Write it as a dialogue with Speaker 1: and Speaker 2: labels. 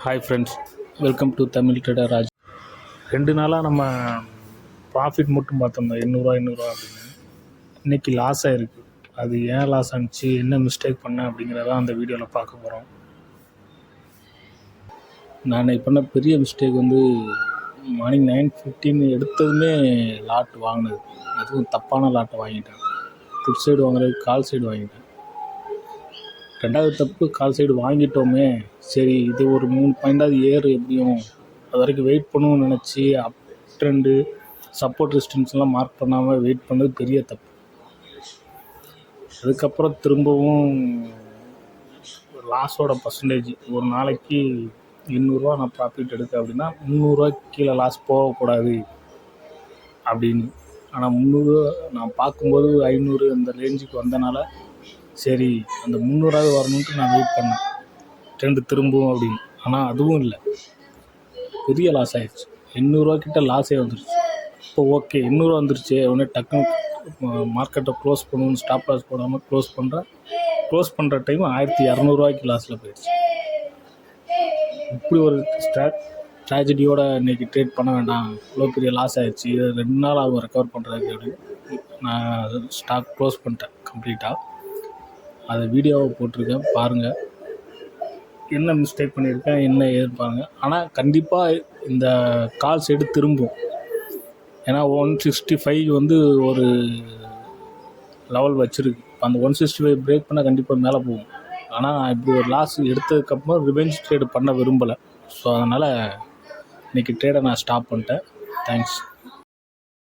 Speaker 1: Hi friends, welcome to Tamil trader Raj. 2 நாளாக நம்ம profit மட்டும் பார்த்தோம்னா 800 அப்படின்னு. இன்றைக்கி லாஸ் ஆகிருக்கு. அது ஏன் லாஸ் ஆனிச்சு, என்ன மிஸ்டேக் பண்ணேன் அப்படிங்கிறதான் அந்த வீடியோவில் பார்க்க போகிறோம். நான் பண்ண பெரிய மிஸ்டேக் மார்னிங் 9:15 எடுத்ததுமே லாட் வாங்கினது. அதுவும் தப்பான லாட்டை வாங்கிட்டேன். புட் சைடு வாங்குறது கால் சைடு வாங்கிட்டேன். 2வது தப்பு, கால் சைடு வாங்கிட்டோமே, சரி இது ஒரு 3 பாயிண்டாவது ஏறு, எப்படியும் அது வரைக்கும் வெயிட் பண்ணணும்னு நினச்சி அப் ட்ரெண்டு சப்போர்ட் ரெசிஸ்டன்ஸ்லாம் மார்க் பண்ணாமல் வெயிட் பண்ணது பெரிய தப்பு. அதுக்கப்புறம் திரும்பவும் லாஸோட பர்சன்டேஜ், ஒரு நாளைக்கு 800 நான் ப்ராஃபிட் எடுக்க அப்படின்னா 300 கீழே லாஸ் போகக்கூடாது அப்படின்னு. ஆனால் 300 நான் பார்க்கும்போது 500 அந்த ரேஞ்சுக்கு வந்தனால சரி அந்த 300 வரணுன்ட்டு நான் வெயிட் பண்ணேன், ட்ரெண்டு திரும்பவும் அப்படின்னு. ஆனால் அதுவும் இல்லை, பெரிய லாஸ் ஆகிடுச்சு. 800 கிட்ட லாஸே வந்துடுச்சு. இப்போ ஓகே 800 வந்துருச்சு, உடனே டக்குன்னு மார்க்கெட்டை க்ளோஸ் பண்ணணும்னு ஸ்டாப் லாஸ் போடாமல் க்ளோஸ் பண்ணுற டைம் 1200 லாஸில் போயிடுச்சு. இப்படி ஒரு ட்ராஜடியோட இன்றைக்கி ட்ரேட் பண்ண வேண்டாம், இவ்வளோ பெரிய லாஸ் ஆகிடுச்சு, 2 நாள் ஆகும் ரெக்கவர் பண்ணுறதுக்கு அப்படின்னு நான் ஸ்டாக் க்ளோஸ் பண்ணிட்டேன் கம்ப்ளீட்டாக. அதை வீடியோவை போட்டிருக்கேன், பாருங்கள். என்ன மிஸ்டேக் பண்ணியிருக்கேன், என்ன ஏற்பாங்க. ஆனால் கண்டிப்பாக இந்த கால் சைடு திரும்பும். ஏன்னா 165 ஒரு லெவல் வச்சுருக்கு. அந்த 165 பிரேக் பண்ணால் கண்டிப்பாக மேலே போகும். ஆனால் நான் இப்படி ஒரு லாஸ் எடுத்ததுக்கப்புறம் ரிவெஞ்ச் ட்ரேடு பண்ண விரும்பலை. ஸோ அதனால் இன்றைக்கி ட்ரேடை நான் ஸ்டாப் பண்ணிட்டேன். தேங்க்ஸ்.